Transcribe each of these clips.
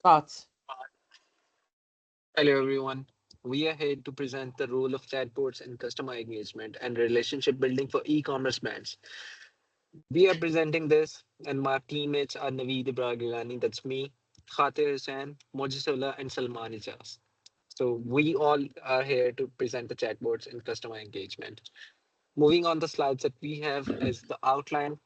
Thoughts? Hello, everyone. We are here to present the role of chatbots in customer engagement and relationship building for e-commerce brands. We are presenting this, and my teammates are Naveed Ibrahim, that's me, Khatir Hussain, Mojisola, and Salman Ijaz. So we all are here to present the chatbots in customer engagement. Moving on the slides that we have is the outline.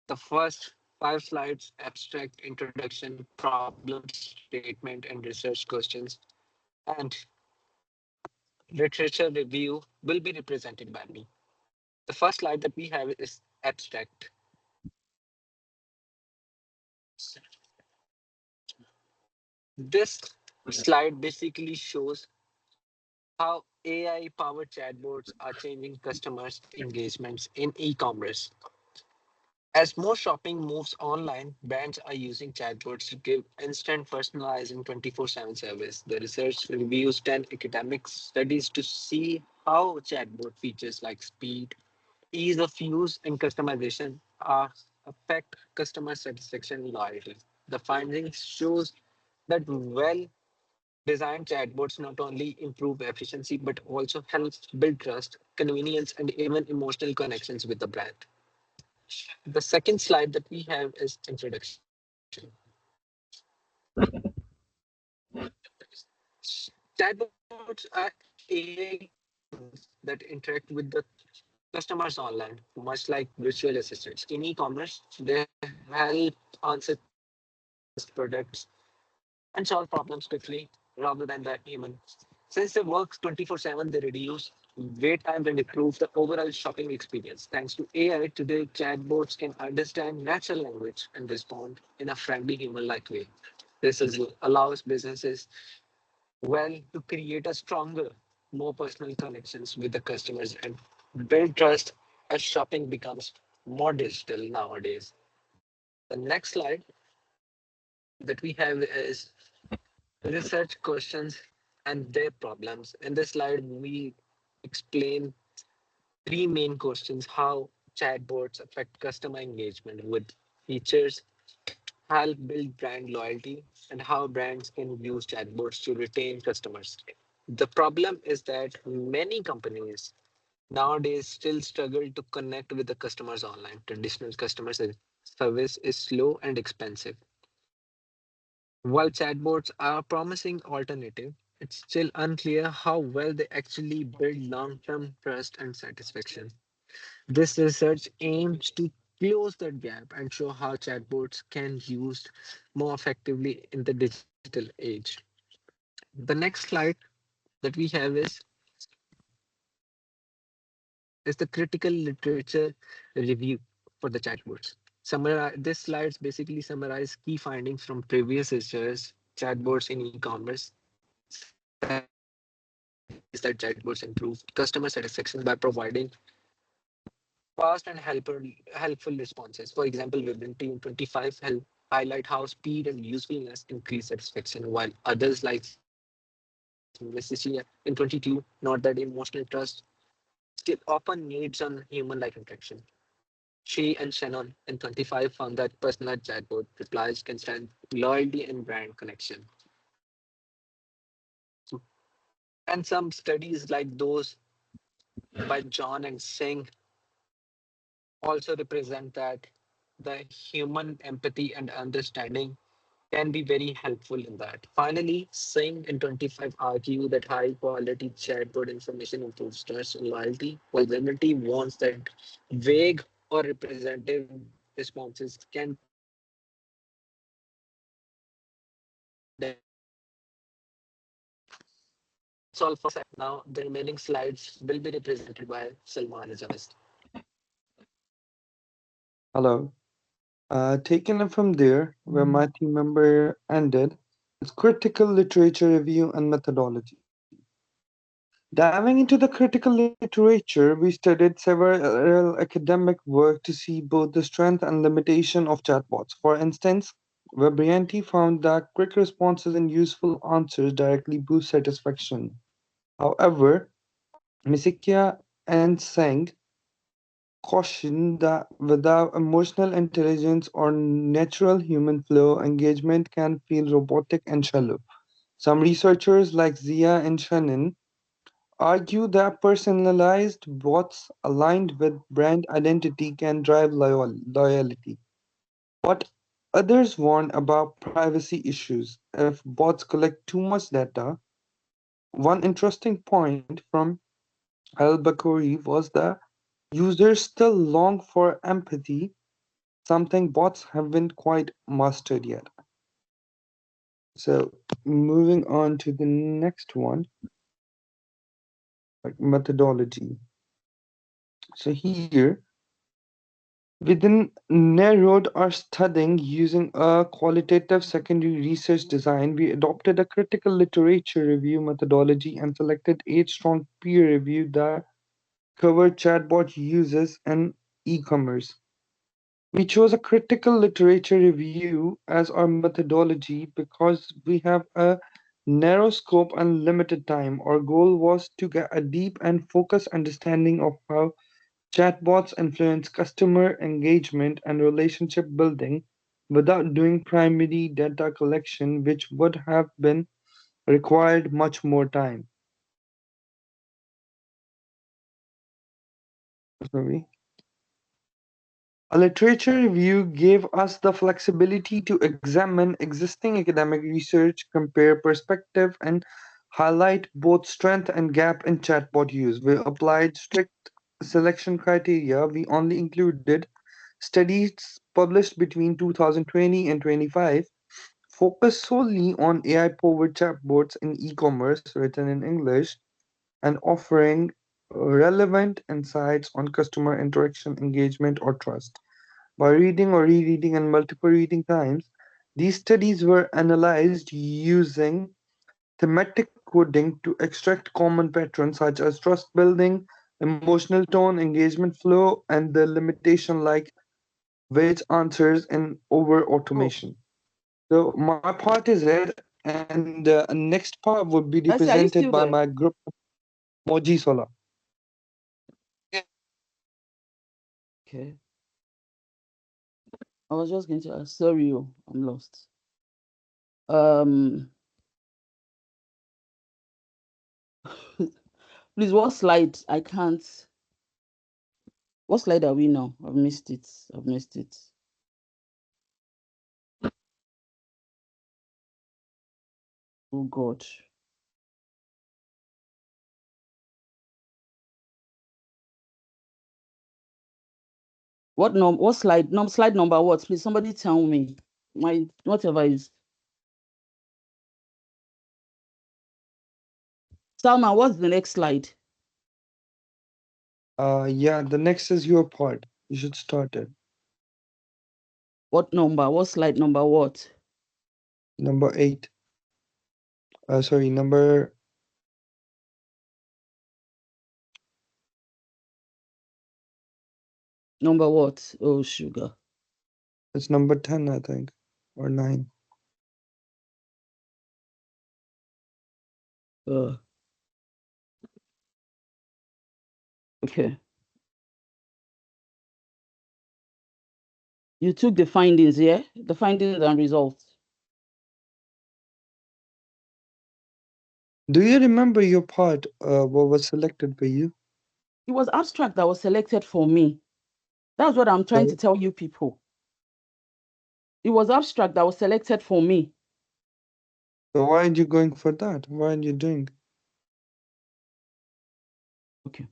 The first five slides: abstract, introduction, problem statement, and research questions. And literature review will be represented by me. The first slide that we have is abstract. This slide basically shows how AI powered chatbots are changing customers' engagements in e commerce. As more shopping moves online, brands are using chatbots to give instant personalized and 24/7 service. The research reviews 10 academic studies to see how chatbot features like speed, ease of use, and customization affect customer satisfaction and loyalty. The findings shows that well-designed chatbots not only improve efficiency but also help build trust, convenience, and even emotional connections with the brand. The second slide that we have is introduction. Chatbots are AI that interact with the customers online, much like virtual assistants. In e-commerce, they help answer questions, suggest products, and solve problems quickly rather than the human. Since they work 24/7, they reduce wait times and improve the overall shopping experience. Thanks to AI, today chatbots can understand natural language and respond in a friendly, human-like way. Allows businesses to create a stronger, more personal connections with the customers and build trust as shopping becomes more digital nowadays. The next slide that we have is research questions and their problems. In this slide, we explain three main questions: how chatbots affect customer engagement with features, help build brand loyalty, and how brands can use chatbots to retain customers. The problem is that many companies nowadays still struggle to connect with the customers online. Traditional service is slow and expensive. While chatbots are a promising alternative, it's still unclear how well they actually build long-term trust and satisfaction. This research aims to close that gap and show how chatbots can be used more effectively in the digital age. The next slide that we have is the critical literature review for the chatbots. This slides basically summarize key findings from previous research. Chatbots in e-commerce says that chatbots improve customer satisfaction by providing fast and helpful responses. For example, Within Team 25 highlight how speed and usefulness increase satisfaction, while others like Mrs. in 22 note that emotional trust still often needs on human-like interaction. She and Shannon in 25 found that personalized chatbot replies can strengthen loyalty and brand connection. And some studies like those by John and Singh also represent that the human empathy and understanding can be very helpful in that. Finally, Singh and 25 argue that high quality chatbot information improves trust and loyalty, while Vanity warns that vague or representative responses can damage trust and satisfaction. That's all for now. The remaining slides will be represented by Salman Ijaz. Hello. Taking it from there, where my team member ended, is critical literature review and methodology. Diving into the critical literature, we studied several academic work to see both the strength and limitation of chatbots. For instance, Webrianti found that quick responses and useful answers directly boost satisfaction. However, Misikia and Seng caution that without emotional intelligence or natural human flow, engagement can feel robotic and shallow. Some researchers like Zia and Shannon argue that personalized bots aligned with brand identity can drive loyalty. But others warn about privacy issues if bots collect too much data. One interesting point from Al Bakori was that users still long for empathy, something bots haven't quite mastered yet. So, moving on to the next one, like methodology. So, here we then narrowed our studying using a qualitative secondary research design. We adopted a critical literature review methodology and selected 8 strong peer review that covered chatbot uses and e-commerce. We chose a critical literature review as our methodology because we have a narrow scope and limited time. Our goal was to get a deep and focused understanding of how chatbots influence customer engagement and relationship building without doing primary data collection, which would have been required much more time. Sorry. A literature review gave us the flexibility to examine existing academic research, compare perspective, and highlight both strength and gap in chatbot use. We applied strict selection criteria. We only included studies published between 2020 and 25 focused solely on AI-powered chatbots in e-commerce written in English and offering relevant insights on customer interaction, engagement, or trust. By reading or rereading and multiple reading times, these studies were analyzed using thematic coding to extract common patterns such as trust building, emotional tone, engagement flow, and the limitation like which answers in over Oh, automation. So my part is read, and next part would be I say, are you represented still by there? my group Mojisola. Okay. I was just going to ask. Sorry, I'm lost. Um, please, what slide? I can't. What slide are we now? I've missed it. I've missed it. Oh God. What What slide? Slide number what? Please, somebody tell me. My whatever is. Salma, what's the next slide? Yeah, the next is your part. You should start it. What number? What slide number? What? Number 8. Sorry, number Number what? Oh, sugar. it's number 10, I think, or 9. Uh, okay. You took the findings, yeah? The findings and results. Do you remember your part? What was selected by you? It was abstract that was selected for me. That's what I'm trying to So, tell you people. It was abstract that was selected for me. so why are you going for that? Why are you doing? Okay.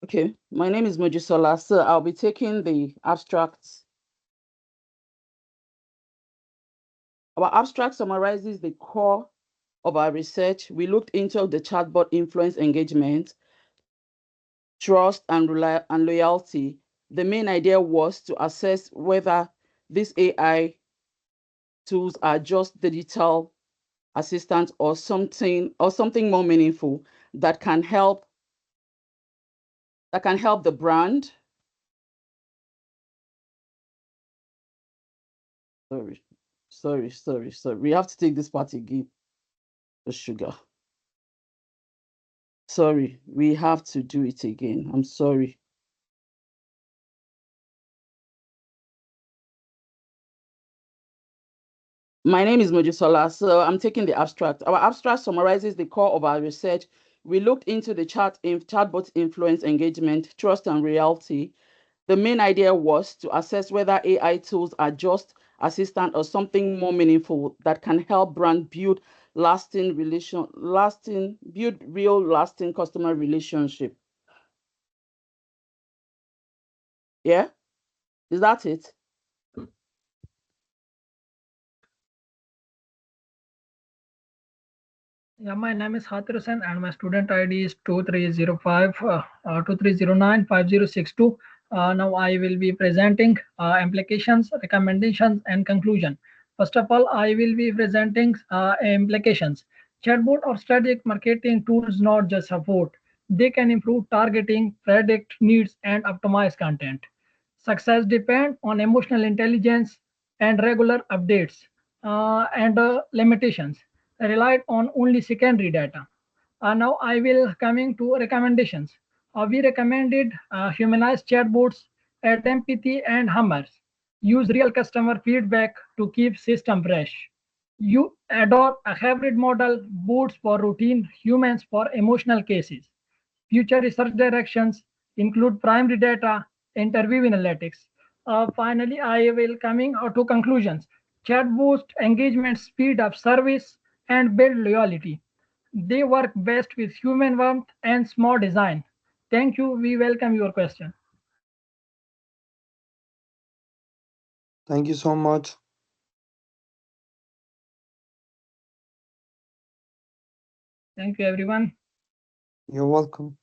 Okay. My name is Mojisola. So I'll be taking the abstracts. Our abstract summarizes the core of our research. We looked into the chatbot influence engagement, trust, and loyalty. The main idea was to assess whether these AI tools are just digital assistants or something more meaningful that can help the brand. Sorry, sorry. We have to take this part again. sugar. Sorry, we have to do it again. I'm sorry. My name is Mojisola, so I'm taking the abstract. Our abstract summarizes the core of our research. We looked into the chatbot influence engagement, trust, and reality. The main idea was to assess whether AI tools are just assistant or something more meaningful that can help brand build build real lasting customer relationship. Yeah, is that it? Yeah, my name is Hatir Hussain and my student ID is 2305 23095062. Now I will be presenting implications, recommendations, and conclusion. First of all, I will be presenting implications. Chatbot or strategic marketing tools not just support, they can improve targeting, predict needs, and optimize content. Success depends on emotional intelligence and regular updates and limitations relied on only secondary data. Now I will coming to recommendations. We recommended humanized chatbots, add empathy and hummers. Use real customer feedback to keep system fresh. You adopt a hybrid model, bots for routine, humans for emotional cases. Future research directions include primary data, interview analytics. Finally, I will coming to conclusions. Chat boost engagement, speed up service, and build loyalty. They work best with human warmth and smart design. Thank you. We welcome your question. Thank you so much. Thank you, everyone. You're welcome.